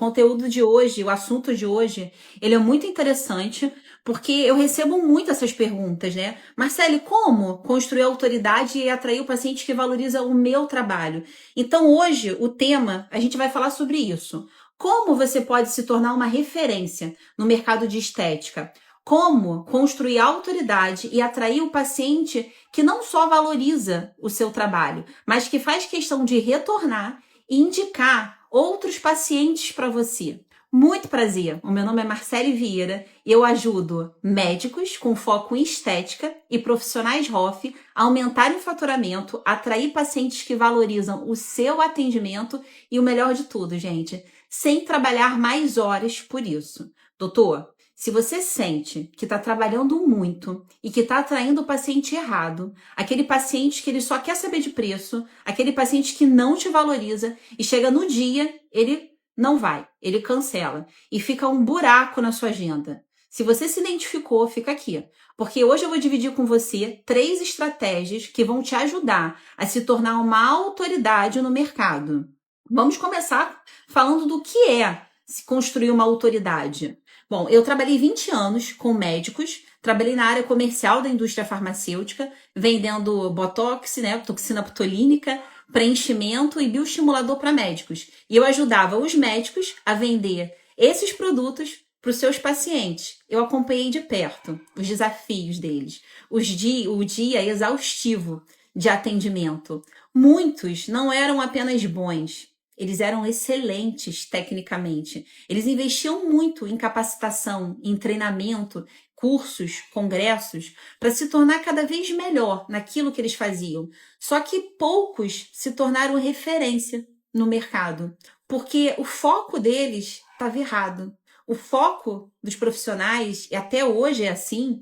conteúdo de hoje, o assunto de hoje, ele é muito interessante, porque eu recebo muito essas perguntas, né? Marcele, como construir autoridade e atrair o paciente que valoriza o meu trabalho? Então, hoje, o tema, a gente vai falar sobre isso. Como você pode se tornar uma referência no mercado de estética? Como construir autoridade e atrair o paciente que não só valoriza o seu trabalho, mas que faz questão de retornar e indicar outros pacientes para você. Muito prazer, o meu nome é Marcele Vieira e eu ajudo médicos com foco em estética e profissionais ROF a aumentarem o faturamento, atrair pacientes que valorizam o seu atendimento e o melhor de tudo, gente, sem trabalhar mais horas por isso. Doutor, se você sente que está trabalhando muito e que está atraindo o paciente errado, aquele paciente que ele só quer saber de preço, aquele paciente que não te valoriza e chega no dia, ele não vai, ele cancela e fica um buraco na sua agenda. Se você se identificou, fica aqui, porque hoje eu vou dividir com você 3 estratégias que vão te ajudar a se tornar uma autoridade no mercado. Vamos começar falando do que é se construir uma autoridade. Bom, eu trabalhei 20 anos com médicos, trabalhei na área comercial da indústria farmacêutica, vendendo botox, né, toxina botulínica, preenchimento e bioestimulador para médicos. E eu ajudava os médicos a vender esses produtos para os seus pacientes. Eu acompanhei de perto os desafios deles, o dia exaustivo de atendimento. Muitos não eram apenas bons, eles eram excelentes tecnicamente. Eles investiam muito em capacitação, em treinamento, cursos, congressos, para se tornar cada vez melhor naquilo que eles faziam. Só que poucos se tornaram referência no mercado, porque o foco deles estava errado. O foco dos profissionais, e até hoje é assim,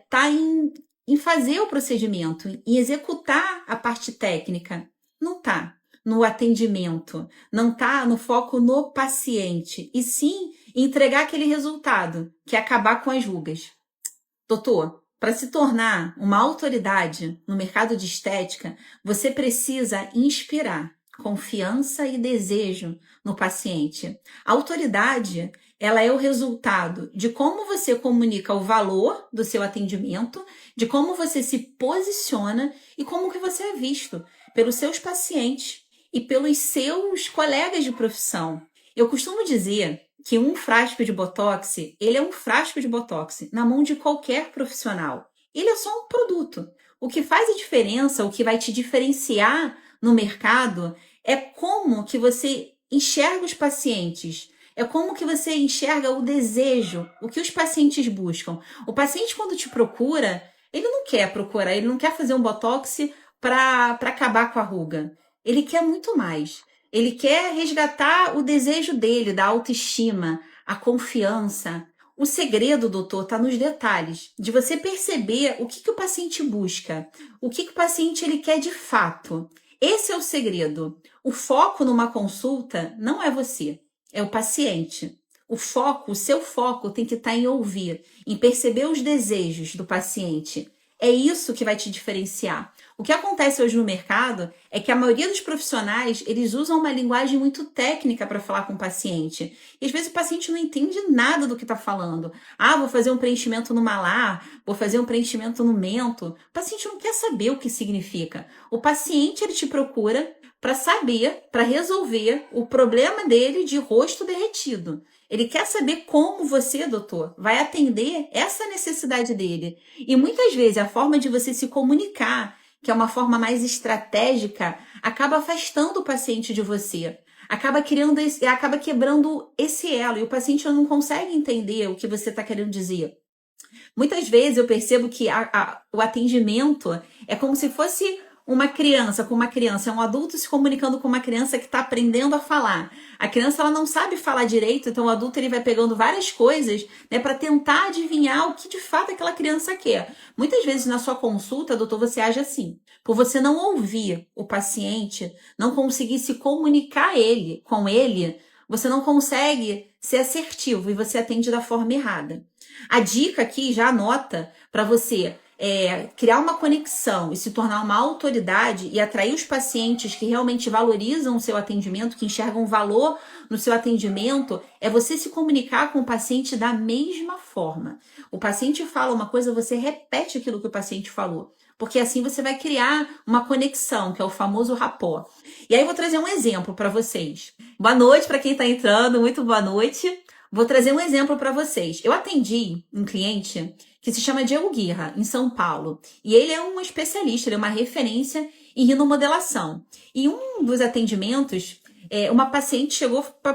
tá em fazer o procedimento, em executar a parte técnica. Não tá no atendimento, não tá no foco no paciente, e sim entregar aquele resultado, que é acabar com as rugas. Doutor, para se tornar uma autoridade no mercado de estética, você precisa inspirar confiança e desejo no paciente. A autoridade, ela é o resultado de como você comunica o valor do seu atendimento, de como você se posiciona e como que você é visto pelos seus pacientes e pelos seus colegas de profissão. Eu costumo dizer que um frasco de botox, ele é um frasco de botox na mão de qualquer profissional. Ele é só um produto. O que faz a diferença, o que vai te diferenciar no mercado é como que você enxerga os pacientes, é como que você enxerga o desejo, o que os pacientes buscam. O paciente, quando te procura, ele não quer procurar, ele não quer fazer um botox para acabar com a ruga. Ele quer muito mais. Ele quer resgatar o desejo dele, da autoestima, a confiança. O segredo, doutor, está nos detalhes, de você perceber o que o paciente busca, o que o paciente ele quer de fato. Esse é o segredo. O foco numa consulta não é você, é o paciente. O seu foco tem que estar em ouvir, em perceber os desejos do paciente. É isso que vai te diferenciar. O que acontece hoje no mercado é que a maioria dos profissionais, eles usam uma linguagem muito técnica para falar com o paciente. E às vezes o paciente não entende nada do que está falando. Ah, vou fazer um preenchimento no malar, vou fazer um preenchimento no mento. O paciente não quer saber o que significa. O paciente, ele te procura para saber, para resolver o problema dele de rosto derretido. Ele quer saber como você, doutor, vai atender essa necessidade dele. E muitas vezes a forma de você se comunicar, que é uma forma mais estratégica, acaba afastando o paciente de você. Acaba quebrando esse elo e o paciente não consegue entender o que você está querendo dizer. Muitas vezes eu percebo que o atendimento é como se fosse uma criança com uma criança, é um adulto se comunicando com uma criança que está aprendendo a falar. A criança ela não sabe falar direito, então o adulto ele vai pegando várias coisas, né, para tentar adivinhar o que de fato aquela criança quer. Muitas vezes na sua consulta, doutor, você age assim. Por você não ouvir o paciente, não conseguir se comunicar com ele, você não consegue ser assertivo e você atende da forma errada. A dica aqui, já anota para você, criar uma conexão e se tornar uma autoridade e atrair os pacientes que realmente valorizam o seu atendimento, que enxergam valor no seu atendimento, é você se comunicar com o paciente da mesma forma. O paciente fala uma coisa, você repete aquilo que o paciente falou. Porque assim você vai criar uma conexão, que é o famoso rapport. E aí eu vou trazer um exemplo para vocês. Boa noite para quem está entrando, muito boa noite. Vou trazer um exemplo para vocês. Eu atendi um cliente que se chama Diego Guirra, em São Paulo. E ele é um especialista, ele é uma referência em rinomodelação. E um dos atendimentos, uma paciente chegou para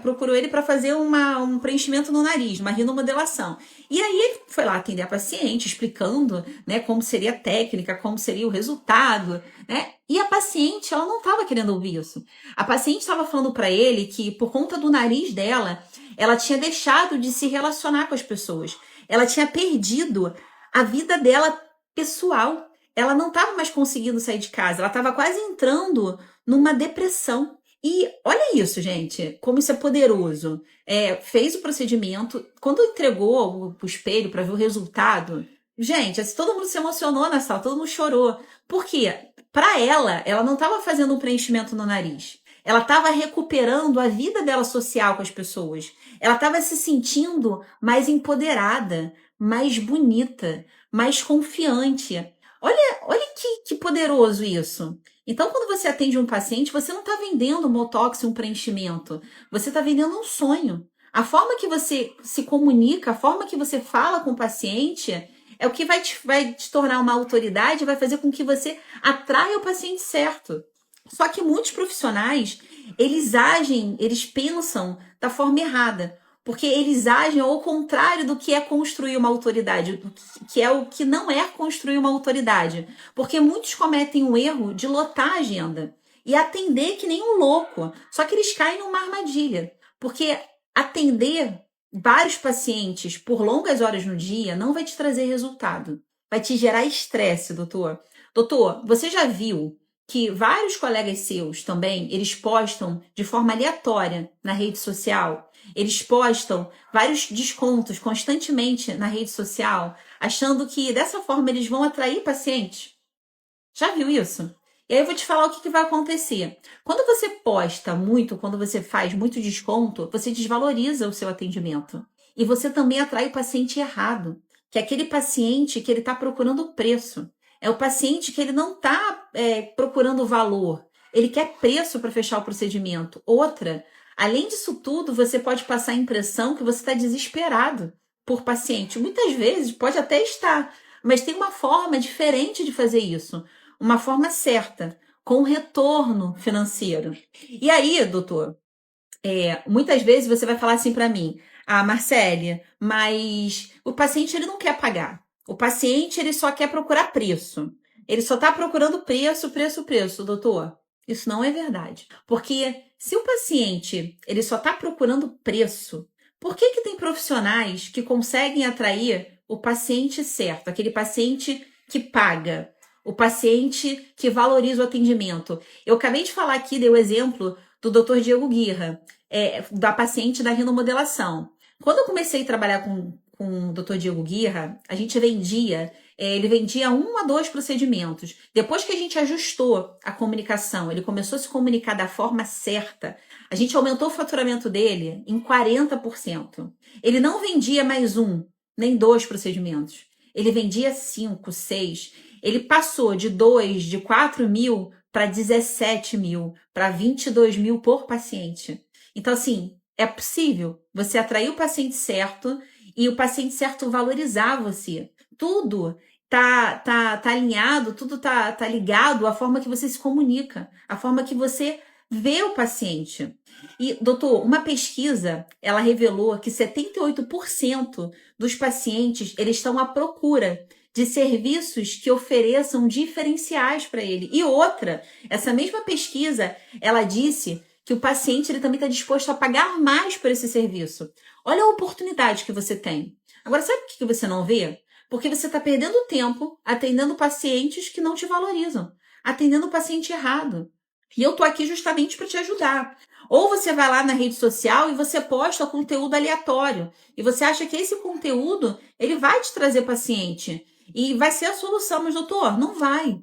procurou ele para fazer um preenchimento no nariz, uma rinomodelação. E aí ele foi lá atender a paciente, explicando, né, como seria a técnica, como seria o resultado, né? E a paciente, ela não estava querendo ouvir isso. A paciente estava falando para ele que, por conta do nariz dela, ela tinha deixado de se relacionar com as pessoas. Ela tinha perdido a vida dela pessoal. Ela não estava mais conseguindo sair de casa. Ela estava quase entrando numa depressão. E olha isso, gente, como isso é poderoso. Fez o procedimento, quando entregou o espelho para ver o resultado, gente, assim, todo mundo se emocionou na sala, todo mundo chorou. Por quê? Para ela não estava fazendo um preenchimento no nariz. Ela estava recuperando a vida dela social com as pessoas. Ela estava se sentindo mais empoderada, mais bonita, mais confiante. Olha que poderoso isso. Então, quando você atende um paciente, você não está vendendo um botox e um preenchimento. Você está vendendo um sonho. A forma que você se comunica, a forma que você fala com o paciente é o que vai te tornar uma autoridade, vai fazer com que você atraia o paciente certo. Só que muitos profissionais, eles pensam da forma errada. Porque eles agem ao contrário do que é construir uma autoridade, que é o que não é construir uma autoridade. Porque muitos cometem o erro de lotar a agenda e atender que nem um louco. Só que eles caem numa armadilha. Porque atender vários pacientes por longas horas no dia não vai te trazer resultado. Vai te gerar estresse, doutor. Doutor, você já viu que vários colegas seus também, eles postam de forma aleatória na rede social? Eles postam vários descontos constantemente na rede social, achando que dessa forma eles vão atrair pacientes. Já viu isso? E aí eu vou te falar o que vai acontecer. Quando você posta muito, quando você faz muito desconto, você desvaloriza o seu atendimento. E você também atrai o paciente errado, que é aquele paciente que ele está procurando preço. É o paciente que ele não está procurando valor. Ele quer preço para fechar o procedimento. Outra, além disso tudo, você pode passar a impressão que você está desesperado por paciente. Muitas vezes pode até estar, mas tem uma forma diferente de fazer isso. Uma forma certa, com retorno financeiro. E aí, doutor, muitas vezes você vai falar assim para mim, Marcele, mas o paciente ele não quer pagar. O paciente ele só quer procurar preço. Ele só está procurando preço, doutor. Isso não é verdade. Porque se o paciente ele só está procurando preço, por que tem profissionais que conseguem atrair o paciente certo, aquele paciente que paga, o paciente que valoriza o atendimento? Eu acabei de falar aqui, dei o exemplo do Dr. Diego Guirra, da paciente da rinomodelação. Quando eu comecei a trabalhar com o Dr. Diego Guirra, a gente vendia, ele vendia 1 a 2 procedimentos. Depois que a gente ajustou a comunicação, ele começou a se comunicar da forma certa, a gente aumentou o faturamento dele em 40%. Ele não vendia mais 1, nem 2 procedimentos. Ele vendia 5, 6. Ele passou de 4 mil para 17 mil, para 22 mil por paciente. Então, assim, é possível você atrair o paciente certo e o paciente certo valorizar você. Tudo tá alinhado, tudo tá ligado à forma que você se comunica, à forma que você vê o paciente. E, doutor, uma pesquisa, ela revelou que 78% dos pacientes, eles estão à procura de serviços que ofereçam diferenciais para ele. E outra, essa mesma pesquisa, ela disse que o paciente ele também está disposto a pagar mais por esse serviço. Olha a oportunidade que você tem. Agora, sabe por que você não vê? Porque você está perdendo tempo atendendo pacientes que não te valorizam, atendendo o paciente errado. E eu tô aqui justamente para te ajudar. Ou você vai lá na rede social e você posta conteúdo aleatório. E você acha que esse conteúdo ele vai te trazer paciente. e vai ser a solução. Mas, doutor, não vai.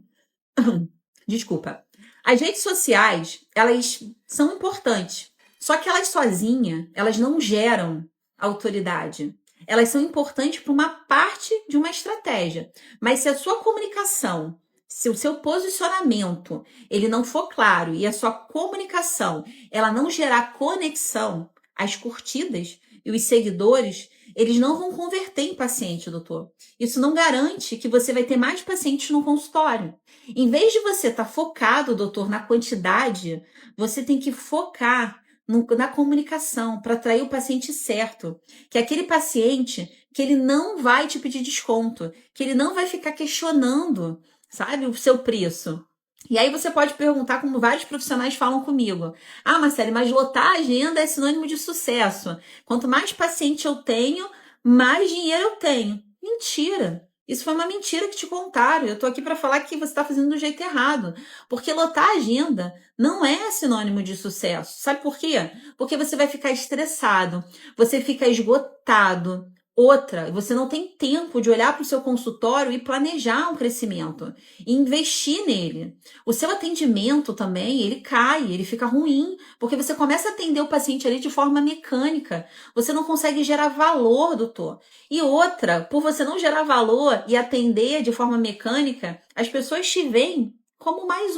Desculpa. As redes sociais, elas são importantes. Só que elas sozinhas, elas não geram autoridade. Elas são importantes para uma parte de uma estratégia. Mas se a sua comunicação, se o seu posicionamento, ele não for claro e a sua comunicação, ela não gerar conexão, as curtidas e os seguidores, eles não vão converter em paciente, doutor. Isso não garante que você vai ter mais pacientes no consultório. Em vez de você estar focado, doutor, na quantidade, você tem que focar na comunicação para atrair o paciente certo. Que é aquele paciente que ele não vai te pedir desconto, que ele não vai ficar questionando, sabe, o seu preço. E aí você pode perguntar, como vários profissionais falam comigo: ah, Marcele, mas lotar a agenda é sinônimo de sucesso. Quanto mais paciente eu tenho, mais dinheiro eu tenho. Mentira! Isso foi uma mentira que te contaram. Eu tô aqui para falar que você está fazendo do jeito errado. Porque lotar a agenda não é sinônimo de sucesso. Sabe por quê? Porque você vai ficar estressado, você fica esgotado. Outra, você não tem tempo de olhar para o seu consultório e planejar um crescimento, e investir nele. O seu atendimento também, ele cai, ele fica ruim, porque você começa a atender o paciente ali de forma mecânica. Você não consegue gerar valor, doutor. E outra, por você não gerar valor e atender de forma mecânica, as pessoas te veem como mais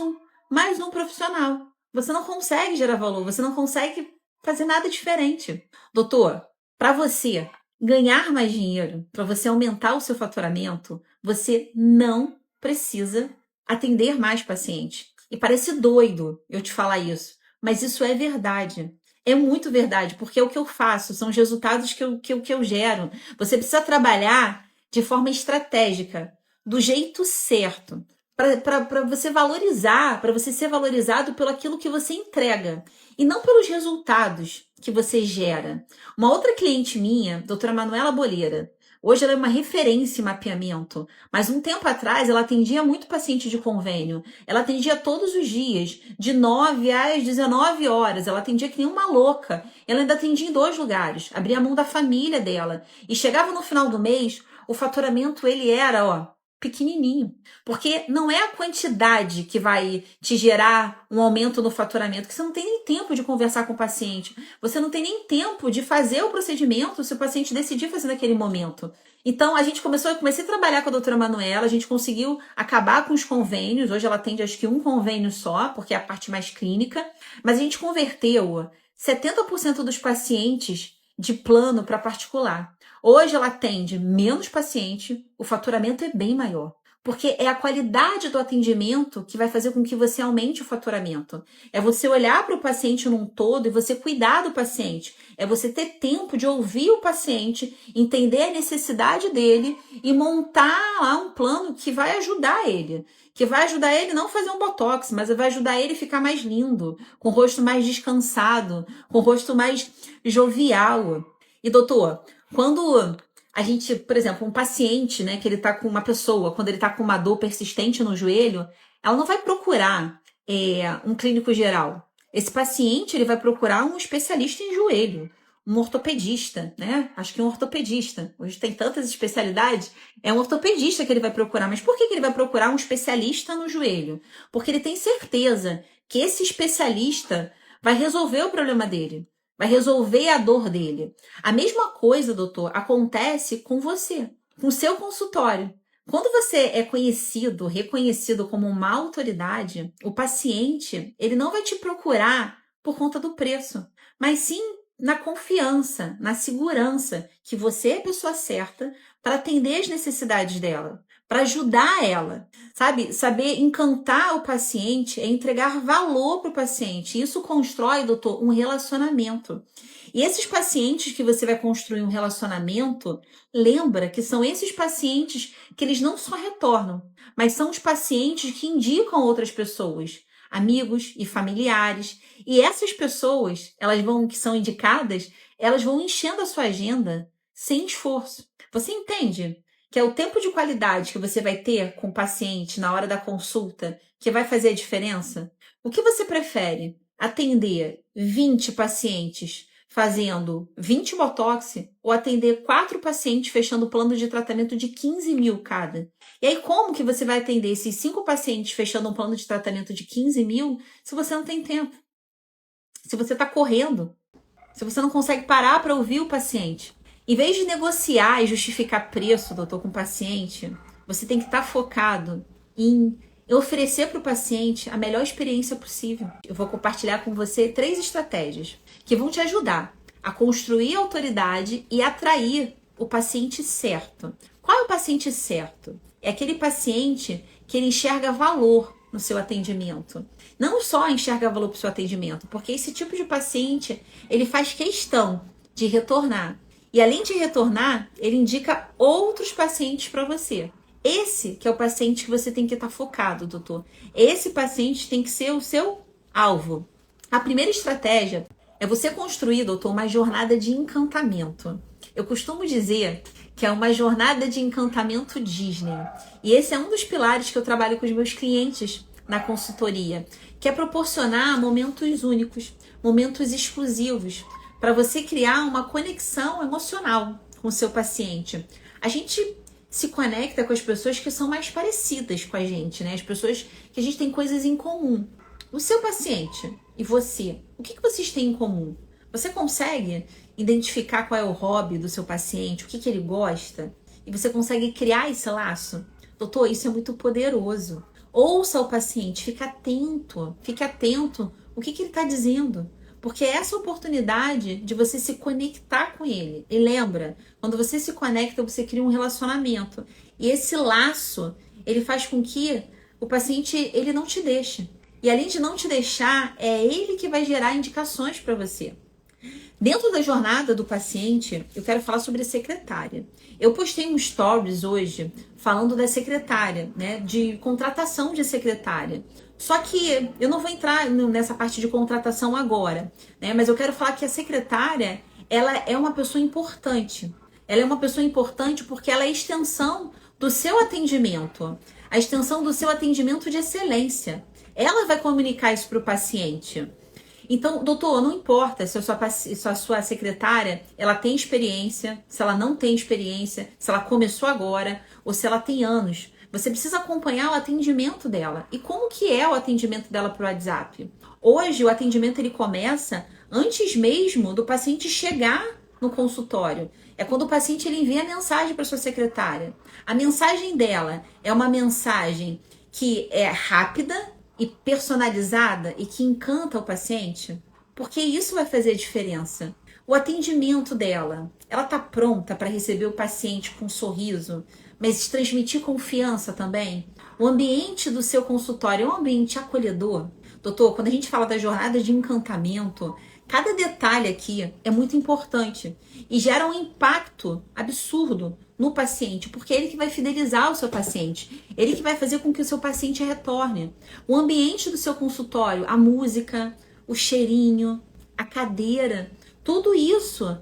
um profissional. Você não consegue gerar valor, você não consegue fazer nada diferente. Doutor, para você ganhar mais dinheiro, para você aumentar o seu faturamento, você não precisa atender mais pacientes. E parece doido eu te falar isso, mas isso é verdade. É muito verdade, porque é o que eu faço, são os resultados que eu gero. Você precisa trabalhar de forma estratégica, do jeito certo, para você valorizar, para você ser valorizado pelo aquilo que você entrega e não pelos resultados que você gera. Uma outra cliente minha, doutora Manuela Boleira, hoje ela é uma referência em mapeamento, mas um tempo atrás ela atendia muito paciente de convênio. Ela atendia todos os dias, de 9 às 19 horas. Ela atendia que nem uma louca. Ela ainda atendia em 2 lugares, abria a mão da família dela. E chegava no final do mês, o faturamento ele era, pequenininho. Porque não é a quantidade que vai te gerar um aumento no faturamento, que você não tem nem tempo de conversar com o paciente. Você não tem nem tempo de fazer o procedimento se o paciente decidir fazer naquele momento. Então, eu comecei a trabalhar com a doutora Manuela, a gente conseguiu acabar com os convênios. Hoje ela atende acho que um convênio só, porque é a parte mais clínica. Mas a gente converteu 70% dos pacientes de plano para particular. Hoje ela atende menos paciente, o faturamento é bem maior. Porque é a qualidade do atendimento que vai fazer com que você aumente o faturamento. É você olhar para o paciente num todo e você cuidar do paciente. É você ter tempo de ouvir o paciente, entender a necessidade dele e montar lá um plano que vai ajudar ele. Que vai ajudar ele não a fazer um botox, mas vai ajudar ele a ficar mais lindo, com o rosto mais descansado, com o rosto mais jovial. E doutor, quando a gente, por exemplo, um paciente, né, que ele tá com uma pessoa, quando ele tá com uma dor persistente no joelho, ela não vai procurar um clínico geral. Esse paciente, ele vai procurar um especialista em joelho, um ortopedista, né? Acho que um ortopedista. Hoje tem tantas especialidades, é um ortopedista que ele vai procurar. Mas por que ele vai procurar um especialista no joelho? Porque ele tem certeza que esse especialista vai resolver o problema dele. Vai resolver a dor dele. A mesma coisa, doutor, acontece com você, com o seu consultório. Quando você é conhecido, reconhecido como uma autoridade, o paciente, ele não vai te procurar por conta do preço, mas sim na confiança, na segurança que você é a pessoa certa para atender as necessidades dela, para ajudar ela. Sabe, saber encantar o paciente é entregar valor para o paciente. Isso constrói, doutor, um relacionamento. E esses pacientes que você vai construir um relacionamento, lembra que são esses pacientes que eles não só retornam, mas são os pacientes que indicam outras pessoas, amigos e familiares. E essas pessoas, que são indicadas, elas vão enchendo a sua agenda sem esforço. Você entende? Que é o tempo de qualidade que você vai ter com o paciente na hora da consulta que vai fazer a diferença? O que você prefere? Atender 20 pacientes fazendo 20 botox ou atender 4 pacientes fechando plano de tratamento de 15 mil cada? E aí, como que você vai atender esses 5 pacientes fechando um plano de tratamento de 15 mil se você não tem tempo? Se você está correndo? Se você não consegue parar para ouvir o paciente? Em vez de negociar e justificar preço, doutor, com o paciente, você tem que estar focado em oferecer para o paciente a melhor experiência possível. Eu vou compartilhar com você 3 estratégias que vão te ajudar a construir autoridade e atrair o paciente certo. Qual é o paciente certo? É aquele paciente que ele enxerga valor no seu atendimento. Não só enxerga valor para o seu atendimento, porque esse tipo de paciente, ele faz questão de retornar. E além de retornar, ele indica outros pacientes para você. Esse que é o paciente que você tem que estar focado, doutor. Esse paciente tem que ser o seu alvo. A primeira estratégia é você construir, doutor, uma jornada de encantamento. Eu costumo dizer que é uma jornada de encantamento Disney. E esse é um dos pilares que eu trabalho com os meus clientes na consultoria, que é proporcionar momentos únicos, momentos exclusivos, para você criar uma conexão emocional com o seu paciente. A gente se conecta com as pessoas que são mais parecidas com a gente, né? As pessoas que a gente tem coisas em comum. O seu paciente e você, o que vocês têm em comum? Você consegue identificar qual é o hobby do seu paciente, o que ele gosta? E você consegue criar esse laço? Doutor, isso é muito poderoso. Ouça o paciente, fique atento o que ele está dizendo. Porque é essa oportunidade de você se conectar com ele. E lembra, quando você se conecta, você cria um relacionamento. E esse laço, ele faz com que o paciente ele não te deixe. E além de não te deixar, é ele que vai gerar indicações para você. Dentro da jornada do paciente, eu quero falar sobre a secretária. Eu postei um stories hoje falando da secretária, né, de contratação de secretária. Só que eu não vou entrar nessa parte de contratação agora, né, mas eu quero falar que a secretária, ela é uma pessoa importante. Ela é uma pessoa importante porque ela é a extensão do seu atendimento, a extensão do seu atendimento de excelência. Ela vai comunicar isso para o paciente. Então, doutor, não importa se a sua secretária ela tem experiência, se ela não tem experiência, se ela começou agora ou se ela tem anos. Você precisa acompanhar o atendimento dela. E como que é o atendimento dela para o WhatsApp? Hoje, o atendimento ele começa antes mesmo do paciente chegar no consultório. É quando o paciente ele envia a mensagem para sua secretária. A mensagem dela é uma mensagem que é rápida e personalizada e que encanta o paciente, porque isso vai fazer a diferença. O atendimento dela, ela está pronta para receber o paciente com um sorriso, mas transmitir confiança também. O ambiente do seu consultório é um ambiente acolhedor. Doutor, quando a gente fala da jornada de encantamento, cada detalhe aqui é muito importante e gera um impacto absurdo no paciente, porque é ele que vai fidelizar o seu paciente, ele que vai fazer com que o seu paciente retorne. O ambiente do seu consultório, a música, o cheirinho, a cadeira, tudo isso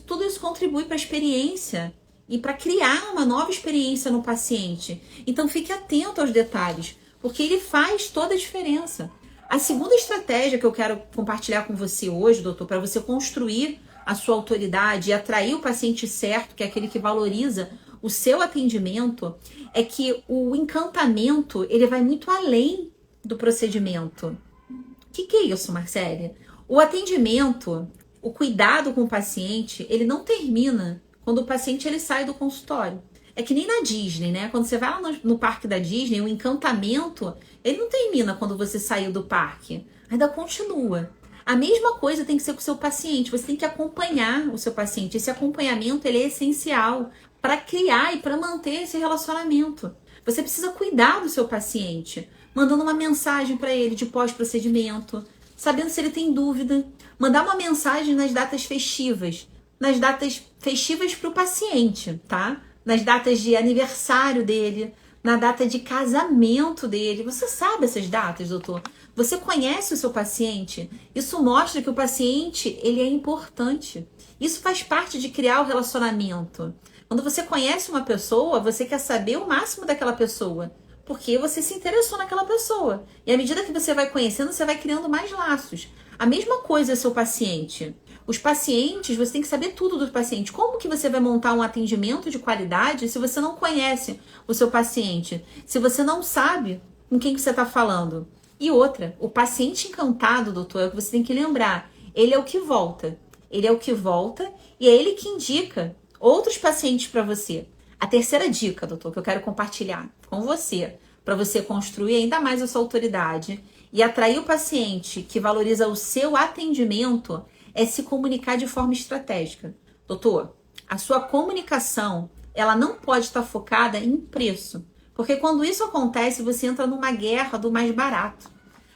tudo isso contribui para a experiência e para criar uma nova experiência no paciente. Então fique atento aos detalhes, porque ele faz toda a diferença. A segunda estratégia que eu quero compartilhar com você hoje, doutor, para você construir a sua autoridade e atrair o paciente certo, que é aquele que valoriza o seu atendimento, é que o encantamento, ele vai muito além do procedimento. O que é isso, Marcélia? O atendimento, o cuidado com o paciente, ele não termina quando o paciente ele sai do consultório. É que nem na Disney, né? Quando você vai lá no parque da Disney, o encantamento, ele não termina quando você saiu do parque. Ainda continua. A mesma coisa tem que ser com o seu paciente. Você tem que acompanhar o seu paciente. Esse acompanhamento ele é essencial para criar e para manter esse relacionamento. Você precisa cuidar do seu paciente, mandando uma mensagem para ele de pós-procedimento, sabendo se ele tem dúvida. Mandar uma mensagem nas datas festivas para o paciente, tá? Nas datas de aniversário dele, na data de casamento dele. Você sabe essas datas, doutor? Você conhece o seu paciente? Isso mostra que o paciente, ele é importante. Isso faz parte de criar o relacionamento. Quando você conhece uma pessoa, você quer saber o máximo daquela pessoa, porque você se interessou naquela pessoa. E à medida que você vai conhecendo, você vai criando mais laços. A mesma coisa é seu paciente. Os pacientes, você tem que saber tudo do paciente. Como que você vai montar um atendimento de qualidade se você não conhece o seu paciente? Se você não sabe com quem que você está falando? E outra, o paciente encantado, doutor, é o que você tem que lembrar. Ele é o que volta. Ele é o que volta e é ele que indica outros pacientes para você. A terceira dica, doutor, que eu quero compartilhar com você, para você construir ainda mais a sua autoridade e atrair o paciente que valoriza o seu atendimento, é se comunicar de forma estratégica. Doutor, a sua comunicação, ela não pode estar focada em preço, porque quando isso acontece, você entra numa guerra do mais barato.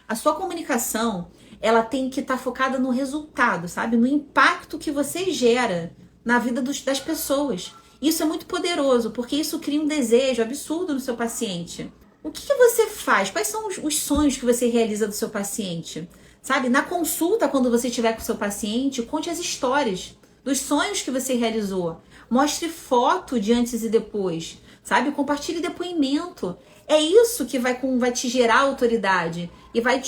A sua comunicação, ela tem que estar focada no resultado, sabe? No impacto que você gera na vida das pessoas. Isso é muito poderoso, porque isso cria um desejo absurdo no seu paciente. O que você faz? Quais são os sonhos que você realiza do seu paciente? Sabe, na consulta, quando você estiver com o seu paciente, conte as histórias dos sonhos que você realizou. Mostre foto de antes e depois, sabe? Compartilhe depoimento. É isso que vai te gerar autoridade e vai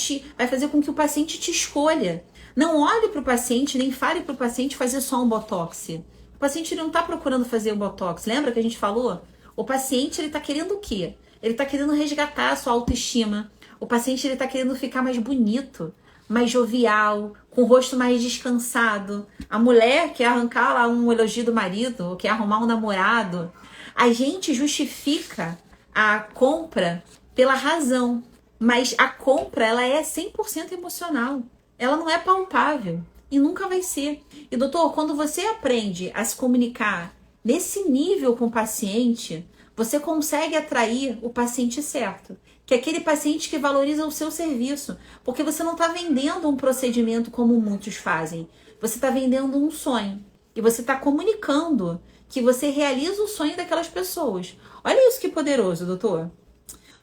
fazer com que o paciente te escolha. Não olhe para o paciente, nem fale para o paciente fazer só um botox. O paciente não está procurando fazer um botox. Lembra que a gente falou? O paciente, ele está querendo o quê? Ele está querendo resgatar a sua autoestima. O paciente, ele está querendo ficar mais bonito, mais jovial, com o rosto mais descansado. A mulher quer arrancar lá um elogio do marido, ou quer arrumar um namorado. A gente justifica a compra pela razão, mas a compra, ela é 100% emocional. Ela não é palpável e nunca vai ser. E doutor, quando você aprende a se comunicar nesse nível com o paciente, você consegue atrair o paciente certo, que é aquele paciente que valoriza o seu serviço, porque você não está vendendo um procedimento como muitos fazem, você está vendendo um sonho e você está comunicando que você realiza o sonho daquelas pessoas. Olha isso que poderoso, doutor.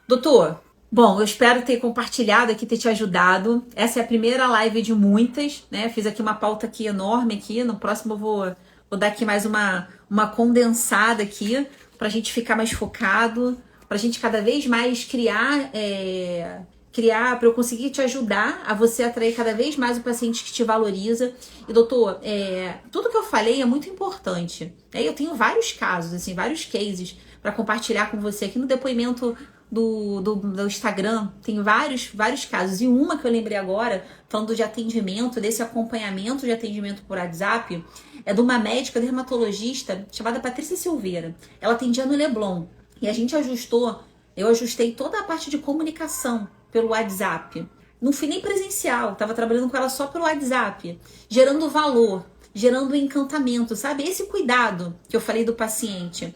Doutor, bom, eu espero ter compartilhado aqui, ter te ajudado. Essa é a primeira live de muitas, né? Fiz aqui uma pauta aqui enorme aqui. No próximo eu vou dar aqui mais uma condensada aqui pra gente ficar mais focado, pra gente cada vez mais criar, para eu conseguir te ajudar a você atrair cada vez mais o paciente que te valoriza. E doutor, tudo que eu falei é muito importante. Eu tenho vários casos, assim, vários cases para compartilhar com você aqui no depoimento do Instagram. Tem vários casos. E uma que eu lembrei agora, falando de atendimento, desse acompanhamento de atendimento por WhatsApp, é de uma médica dermatologista chamada Patrícia Silveira. Ela atendia no Leblon. E a gente eu ajustei toda a parte de comunicação pelo WhatsApp. Não fui nem presencial, estava trabalhando com ela só pelo WhatsApp, gerando valor, gerando encantamento, sabe? Esse cuidado que eu falei do paciente.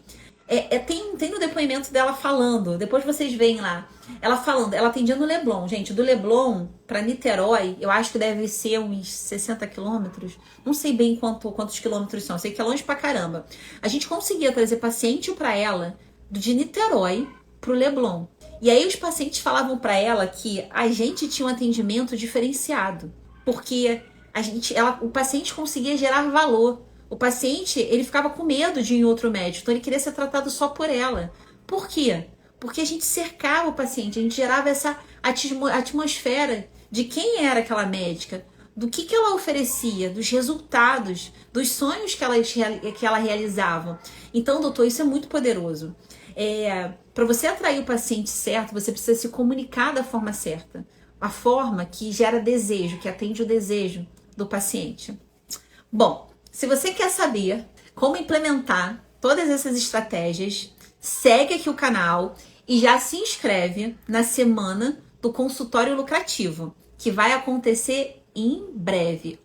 Tem no depoimento dela falando, depois vocês veem lá, ela falando, ela atendia no Leblon, gente, do Leblon para Niterói, eu acho que deve ser uns 60 quilômetros, não sei bem quantos quilômetros são, sei que é longe pra caramba. A gente conseguia trazer paciente para ela de Niterói pro Leblon. E aí os pacientes falavam para ela que a gente tinha um atendimento diferenciado, porque o paciente conseguia gerar valor. O paciente, ele ficava com medo de ir em outro médico, então ele queria ser tratado só por ela. Por quê? Porque a gente cercava o paciente, a gente gerava essa atmosfera de quem era aquela médica, do que ela oferecia, dos resultados, dos sonhos que ela realizava. Então, doutor, isso é muito poderoso. Para você atrair o paciente certo, você precisa se comunicar da forma certa. A forma que gera desejo, que atende o desejo do paciente. Bom, se você quer saber como implementar todas essas estratégias, segue aqui o canal e já se inscreve na semana do consultório lucrativo, que vai acontecer em breve.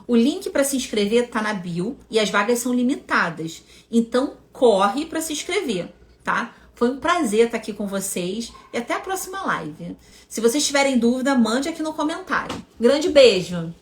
O link para se inscrever tá na bio e as vagas são limitadas. Então, corre para se inscrever, tá? Foi um prazer estar aqui com vocês e até a próxima live. Se vocês tiverem dúvida, mande aqui no comentário. Grande beijo!